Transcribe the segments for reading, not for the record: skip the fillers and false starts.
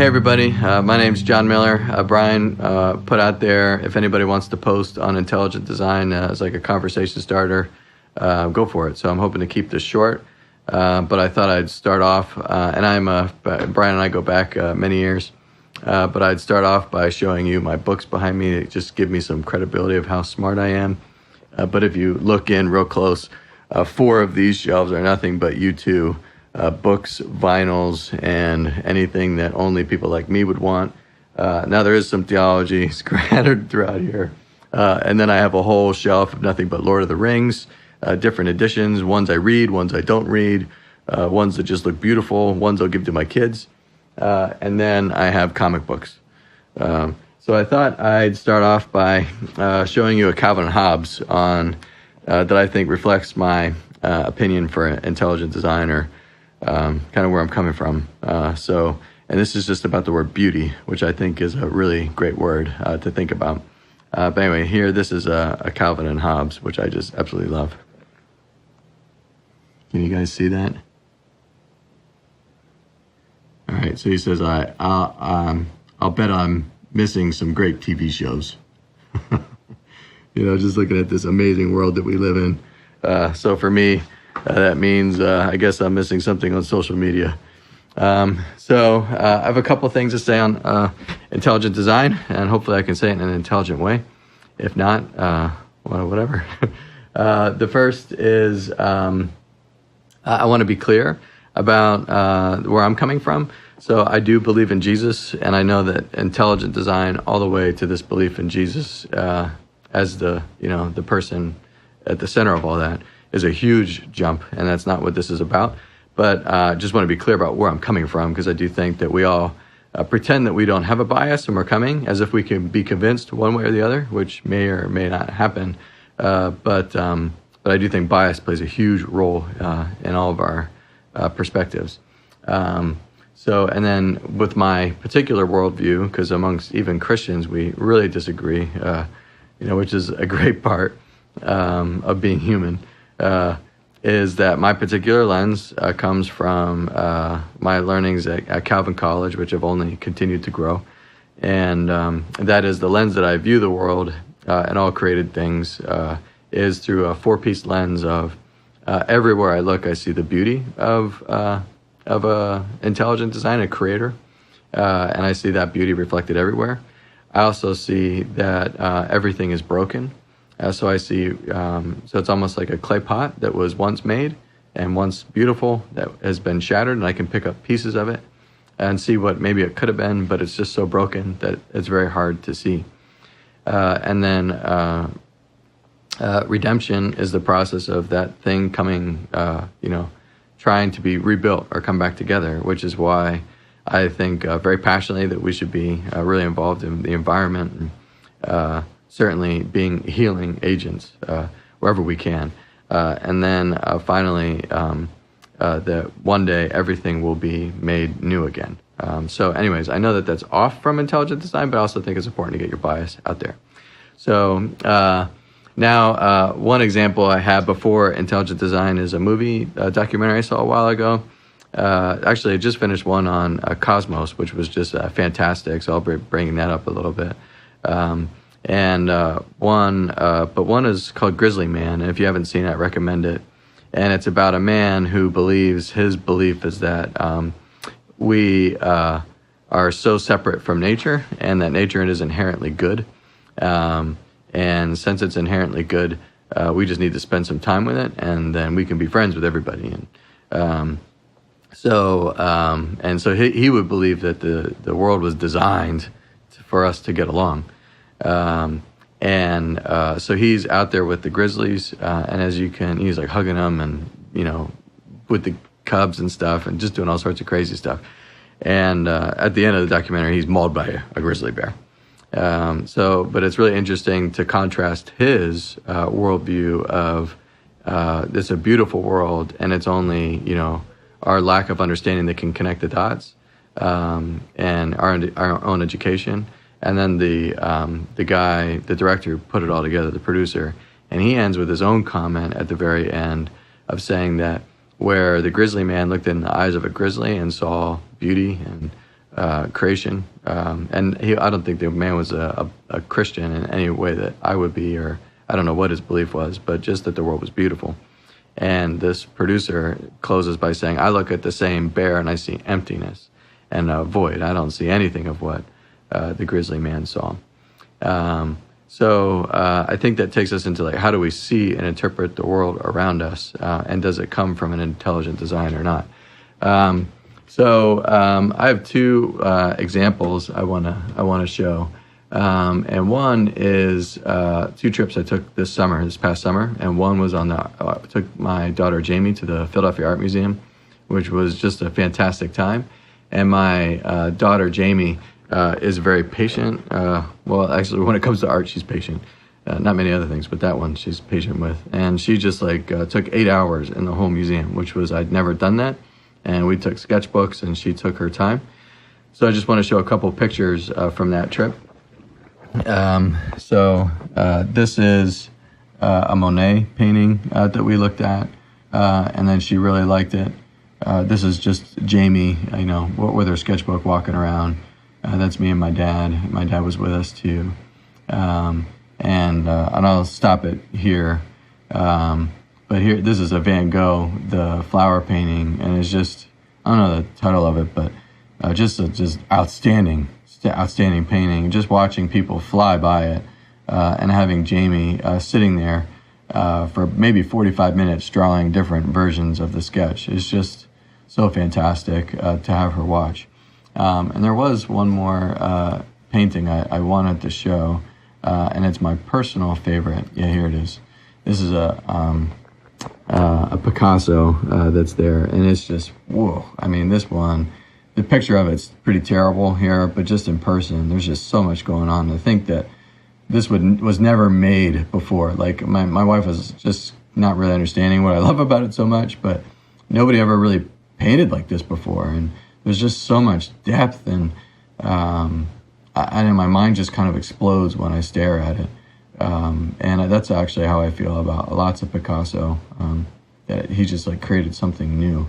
Hey everybody, my name's John Miller. Brian put out there, if anybody wants to post on intelligent design as like a conversation starter, go for it. So I'm hoping to keep this short, but I thought I'd start off, and Brian and I go back many years, but I'd start off by showing you my books behind me to just give me some credibility of how smart I am. But if you look in real close, 4 of these shelves are nothing but U2. Books, vinyls, and anything that only people like me would want. Now there is some theology scattered throughout here. And then I have a whole shelf of nothing but Lord of the Rings, different editions, ones I read, ones I don't read, ones that just look beautiful, ones I'll give to my kids. And then I have comic books. So I thought I'd start off by showing you a Calvin and Hobbes on that I think reflects my opinion for intelligent design, or kind of where I'm coming from. And this is just about the word beauty, which I think is a really great word to think about. But anyway, here, this is a Calvin and Hobbes, which I just absolutely love. Can you guys see that? All right, so he says, I'll bet I'm missing some great TV shows. Just looking at this amazing world that we live in. So for me, that means I guess I'm missing something on social media. So I have a couple things to say on intelligent design, and hopefully I can say it in an intelligent way. If not, whatever. The first is I want to be clear about where I'm coming from. So I do believe in Jesus, and I know that intelligent design, all the way to this belief in Jesus as the person at the center of all that, is a huge jump, and that's not what this is about. But just want to be clear about where I'm coming from, because I do think that we all pretend that we don't have a bias and we're coming as if we can be convinced one way or the other, which may or may not happen. But I do think bias plays a huge role in all of our perspectives. And then with my particular worldview, because amongst even Christians we really disagree, which is a great part of being human. Is that my particular lens comes from my learnings at Calvin College, which have only continued to grow. And that is the lens that I view the world and all created things is through a 4-piece lens of everywhere I look, I see the beauty of intelligent design, a creator. And I see that beauty reflected everywhere. I also see that everything is broken. So I see, so it's almost like a clay pot that was once made and once beautiful that has been shattered, and I can pick up pieces of it and see what maybe it could have been, but it's just so broken that it's very hard to see. And then redemption is the process of that thing coming, trying to be rebuilt or come back together, which is why I think very passionately that we should be really involved in the environment, and certainly being healing agents wherever we can. And then finally, that one day everything will be made new again. So anyways, I know that that's off from intelligent design, but I also think it's important to get your bias out there. So now one example I had before intelligent design is a movie documentary I saw a while ago. Actually, I just finished one on Cosmos, which was just fantastic. So I'll be bringing that up a little bit. One is called Grizzly Man, and if you haven't seen it, I recommend it. And it's about a man who believes, his belief is that we are so separate from nature, and that nature is inherently good. And since it's inherently good, we just need to spend some time with it, and then we can be friends with everybody. And so he would believe that the world was designed for us to get along. So he's out there with the grizzlies, and he's like hugging them and, with the cubs and stuff, and just doing all sorts of crazy stuff. And at the end of the documentary, he's mauled by a grizzly bear. But it's really interesting to contrast his worldview of it's a beautiful world, and it's only, our lack of understanding that can connect the dots, and our own education. And then the guy, the director, put it all together, the producer, and he ends with his own comment at the very end of saying that where the grizzly man looked in the eyes of a grizzly and saw beauty and creation. And I don't think the man was a Christian in any way that I would be, or I don't know what his belief was, but just that the world was beautiful. And this producer closes by saying, I look at the same bear and I see emptiness and a void. I don't see anything of what the grizzly man saw. So I think that takes us into like, how do we see and interpret the world around us? And does it come from an intelligent design or not? So I have two examples I wanna show. And one is two trips I took this past summer, and one was took my daughter Jamie to the Philadelphia Art Museum, which was just a fantastic time. And my daughter Jamie is very patient. Well, actually, when it comes to art, she's patient. Not many other things, but that one she's patient with. And she just took 8 hours in the whole museum, which was, I'd never done that. And we took sketchbooks, and she took her time. So I just want to show a couple pictures from that trip. This is a Monet painting that we looked at, and then she really liked it. This is just Jamie, with her sketchbook walking around. That's me and my dad. My dad was with us too. And I'll stop it here. But here, this is a Van Gogh, the flower painting, and it's just, I don't know the title of it, but just outstanding painting. Just watching people fly by it, and having Jamie sitting there for maybe 45 minutes drawing different versions of the sketch. It's just so fantastic to have her watch. And there was one more painting I wanted to show, and it's my personal favorite. Yeah, here it is. This is a Picasso that's there, and it's just, whoa. I mean, this one, the picture of it's pretty terrible here, but just in person, there's just so much going on. I think that this was never made before. Like, my wife was just not really understanding what I love about it so much, but nobody ever really painted like this before, and there's just so much depth, and my mind just kind of explodes when I stare at it. And that's actually how I feel about lots of Picasso, that he just created something new.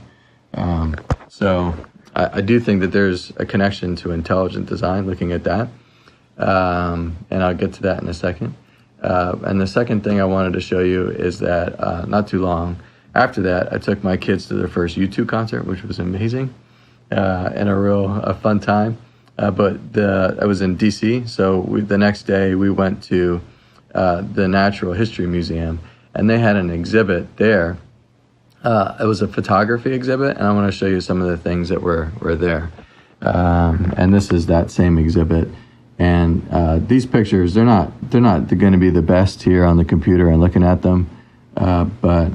So I do think that there's a connection to intelligent design looking at that. And I'll get to that in a second. And the second thing I wanted to show you is that not too long after that, I took my kids to their first U2 concert, which was amazing, and a fun time. But I was in DC, so the next day we went to the Natural History Museum, and they had an exhibit there. It was a photography exhibit, and I want to show you some of the things that were there. And this is that same exhibit. And these pictures, they're not going to be the best here on the computer and looking at them, but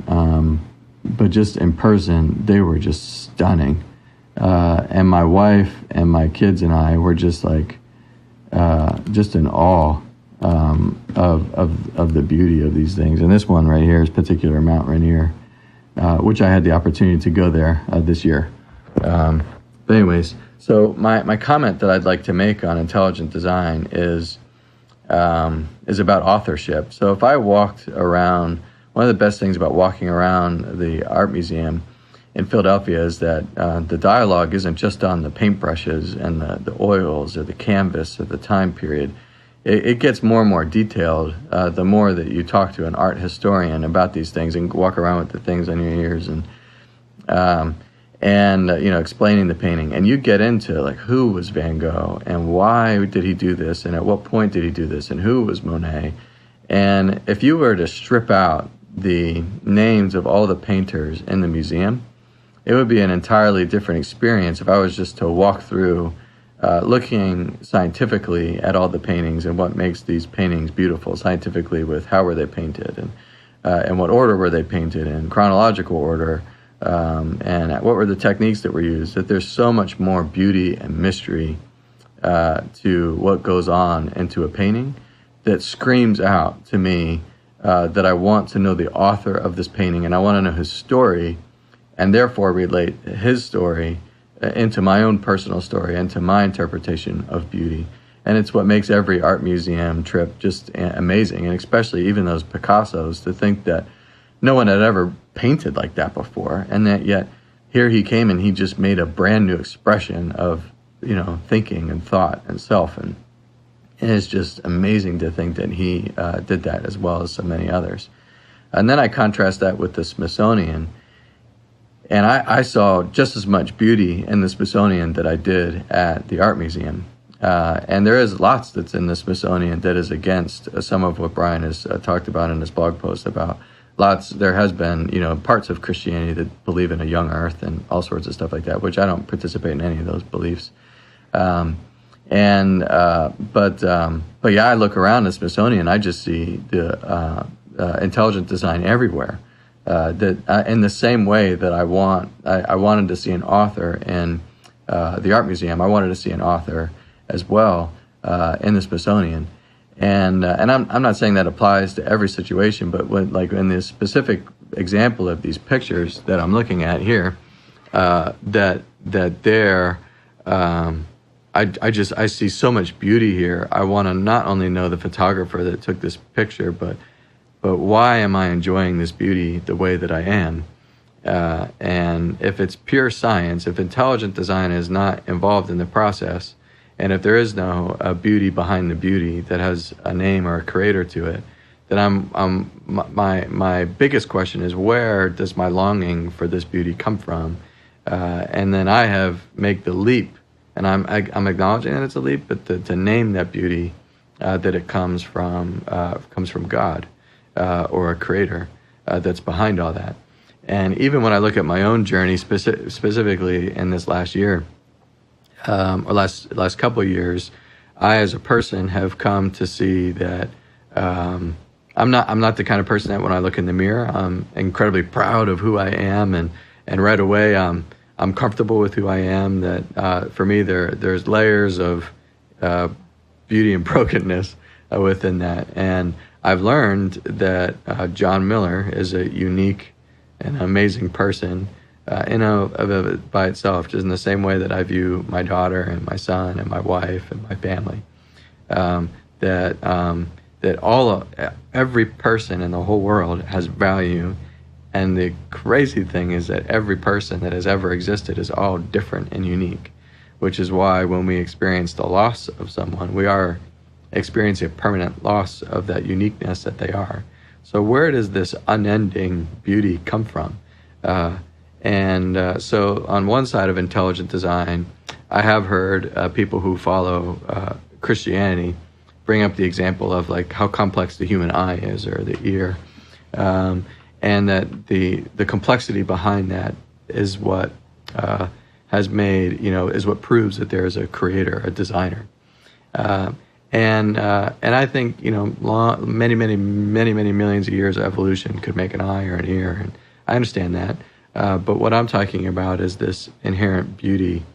just in person, they were just stunning. And my wife and my kids and I were just in awe of the beauty of these things. And this one right here is particular Mount Rainier, which I had the opportunity to go there this year. But anyways, so my comment that I'd like to make on intelligent design is about authorship. So if I walked around, one of the best things about walking around the art museum in Philadelphia is that the dialogue isn't just on the paintbrushes and the oils or the canvas or the time period. It gets more and more detailed the more that you talk to an art historian about these things and walk around with the things on your ears and explaining the painting. And you get into who was Van Gogh and why did he do this and at what point did he do this and who was Monet. And if you were to strip out the names of all the painters in the museum, it would be an entirely different experience if I was just to walk through looking scientifically at all the paintings and what makes these paintings beautiful scientifically, with how were they painted and what order were they painted in, chronological order, and what were the techniques that were used. That there's so much more beauty and mystery to what goes on into a painting that screams out to me that I want to know the author of this painting, and I want to know his story, and therefore relate his story into my own personal story, into my interpretation of beauty. And it's what makes every art museum trip just amazing, and especially even those Picassos, to think that no one had ever painted like that before, and that yet here he came and he just made a brand new expression of thinking and thought and self, and it's just amazing to think that he did that as well as so many others. And then I contrast that with the Smithsonian, and I saw just as much beauty in the Smithsonian that I did at the Art Museum. And there is lots that's in the Smithsonian that is against some of what Brian has talked about in his blog post about lots. There has been, parts of Christianity that believe in a young earth and all sorts of stuff like that, which I don't participate in any of those beliefs. But yeah, I look around the Smithsonian, I just see the intelligent design everywhere. That in the same way that I wanted to see an author in the Art Museum, I wanted to see an author as well in the Smithsonian, and I'm not saying that applies to every situation, but in this specific example of these pictures that I'm looking at here, I see so much beauty here. I want to not only know the photographer that took this picture, but why am I enjoying this beauty the way that I am? And if it's pure science, if intelligent design is not involved in the process, and if there is no beauty behind the beauty that has a name or a creator to it, then my biggest question is, where does my longing for this beauty come from? And then I make the leap, and I'm acknowledging that it's a leap, but to name that beauty, that it comes from God or a creator that's behind all that. And even when I look at my own journey, specifically in this last year, or last couple of years, I as a person have come to see that I'm not the kind of person that when I look in the mirror, I'm incredibly proud of who I am, and right away I'm comfortable with who I am. That for me there's layers of beauty and brokenness within that, and I've learned that John Miller is a unique and amazing person by itself, just in the same way that I view my daughter and my son and my wife and my family. Every person in the whole world has value, and the crazy thing is that every person that has ever existed is all different and unique, which is why when we experience the loss of someone, we are experiencing a permanent loss of that uniqueness that they are. So where does this unending beauty come from? So on one side of intelligent design, I have heard people who follow Christianity bring up the example of like how complex the human eye is, or the ear, and that the complexity behind that is what has made, is what proves that there is a creator, a designer. And I think, many millions of years of evolution could make an eye or an ear, and I understand that. But what I'm talking about is this inherent beauty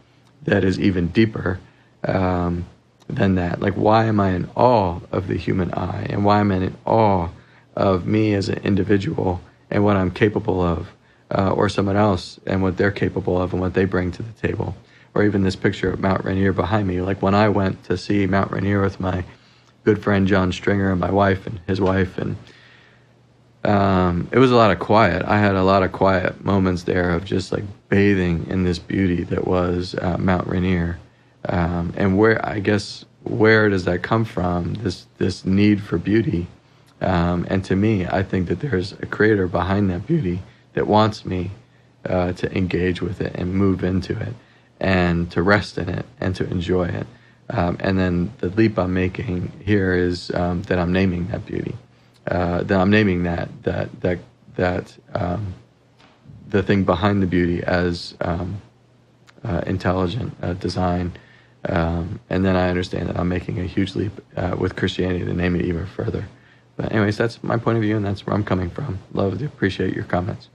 that is even deeper than that. Like, why am I in awe of the human eye, and why am I in awe of me as an individual and what I'm capable of, or someone else and what they're capable of and what they bring to the table? Or even this picture of Mount Rainier behind me. Like, when I went to see Mount Rainier with my good friend John Stringer and my wife and his wife, and it was a lot of quiet. I had a lot of quiet moments there of just like bathing in this beauty that was Mount Rainier. And where does that come from? This need for beauty. And to me, I think that there's a creator behind that beauty that wants me to engage with it and move into it, and to rest in it and to enjoy it. And then the leap I'm making here is that I'm naming that beauty. That I'm naming that the thing behind the beauty as intelligent design. And then I understand that I'm making a huge leap with Christianity to name it even further. But anyways, that's my point of view, and that's where I'm coming from. Love to appreciate your comments.